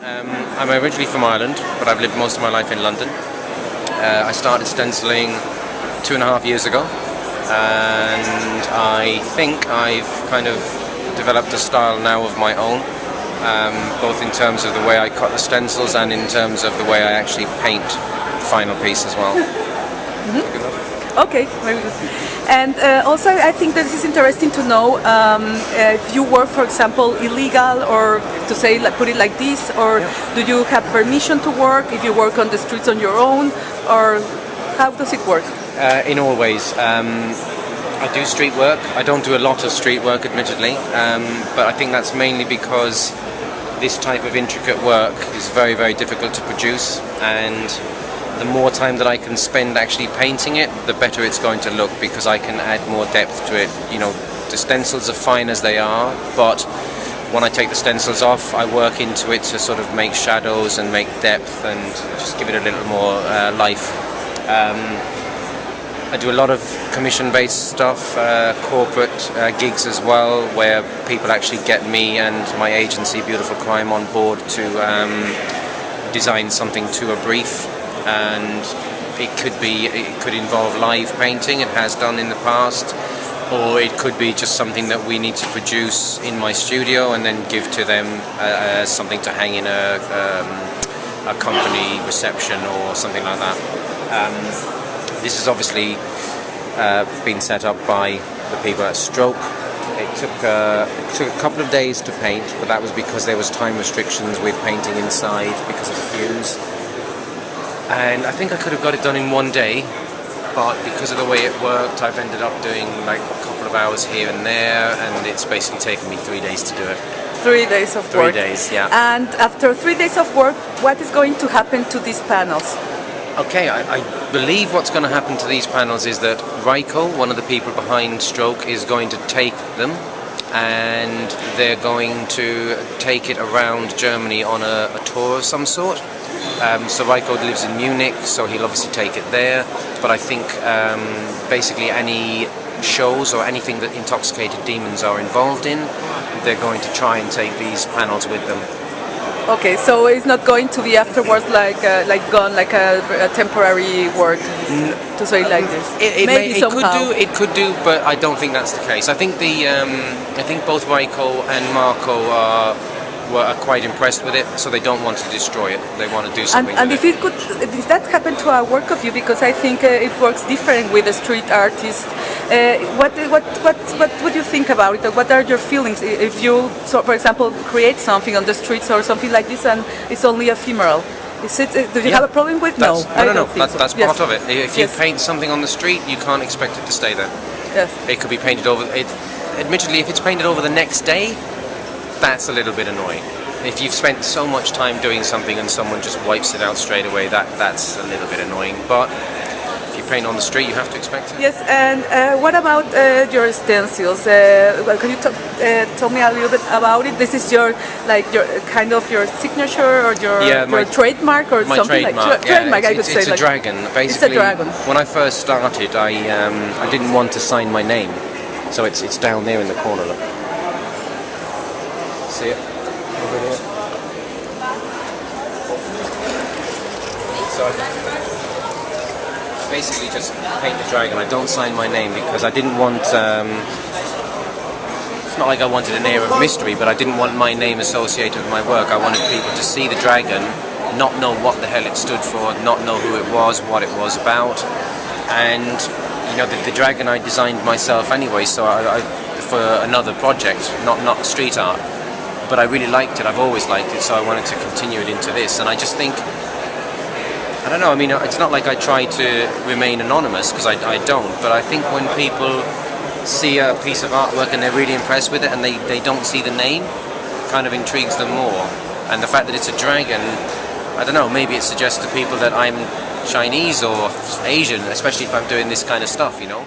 I'm originally from Ireland, but I've lived most of my life in London. I started stenciling 2.5 years ago, and I think I've kind of developed a style now of my own, both in terms of the way I cut the stencils and in terms of the way I actually paint the final piece as well. Okay, very good. And also, I think that this is interesting to know if you work, for example, illegal, or to say, like, put it like this, or do you have permission to work? If you work on the streets on your own, or how does it work? In all ways. I do street work. I don't do a lot of street work, admittedly, but I think that's mainly because this type of intricate work is very, very difficult to produce, and the more time that I can spend actually painting it, the better it's going to look, because I can add more depth to it. You know, the stencils are fine as they are, but when I take the stencils off, I work into it to sort of make shadows and make depth and just give it a little more life. I do a lot of commission-based stuff, corporate gigs as well, where people actually get me and my agency, Beautiful Crime, on board to design something to a brief. And it could involve live painting. It has done in the past, or it could be just something that we need to produce in my studio and then give to them as something to hang in a company reception or something like that. This has obviously been set up by the people at Stroke. It took a couple of days to paint, but that was because there was time restrictions with painting inside because of the fumes. And I think I could have got it done in one day, but because of the way it worked, I've ended up doing like a couple of hours here and there, and it's basically taken me 3 days to do it. 3 days of work. 3 days, yeah. And after 3 days of work, what is going to happen to these panels? Okay, I believe what's going to happen to these panels is that Raiko, one of the people behind Stroke, is going to take them, and they're going to take it around Germany on a tour of some sort. So Raiko lives in Munich, so he'll obviously take it there. But I think basically any shows or anything that Intoxicated Demons are involved in, they're going to try and take these panels with them. Okay, so it's not going to be afterwards like a temporary work, to say like this. It could do, but I don't think that's the case. I think both Raiko and Marco are quite impressed with it, so they don't want to destroy it. They want to do something. And if that happened to a work of you, because I think it works different with a street artist. What would you think about it? What are your feelings if you, so for example, create something on the streets or something like this, and it's only ephemeral? Do you have a problem with? No. That's Yes. part of it. If you paint something on the street, you can't expect it to stay there. Yes. It could be painted over. Admittedly, if it's painted over the next day, that's a little bit annoying. If you've spent so much time doing something and someone just wipes it out straight away, that's a little bit annoying. But if you paint on the street, you have to expect it. Yes, and what about your stencils? Can you tell me a little bit about it? This is your kind of your signature or your trademark or my something trademark, like trademark. I could say it's a dragon. Basically, it's a dragon. When I first started, I didn't want to sign my name, so it's down there in the corner. Look. See it? Over there. So I basically just paint the dragon. I don't sign my name because I didn't want... it's not like I wanted an air of mystery, but I didn't want my name associated with my work. I wanted people to see the dragon, not know what the hell it stood for, not know who it was, what it was about. And, you know, the dragon I designed myself anyway, so I for another project, not street art. But I really liked it. I've always liked it, so I wanted to continue it into this. And I just think, I don't know, I mean, it's not like I try to remain anonymous, because I don't, but I think when people see a piece of artwork and they're really impressed with it and they don't see the name, it kind of intrigues them more. And the fact that it's a dragon, I don't know, maybe it suggests to people that I'm Chinese or Asian, especially if I'm doing this kind of stuff, you know?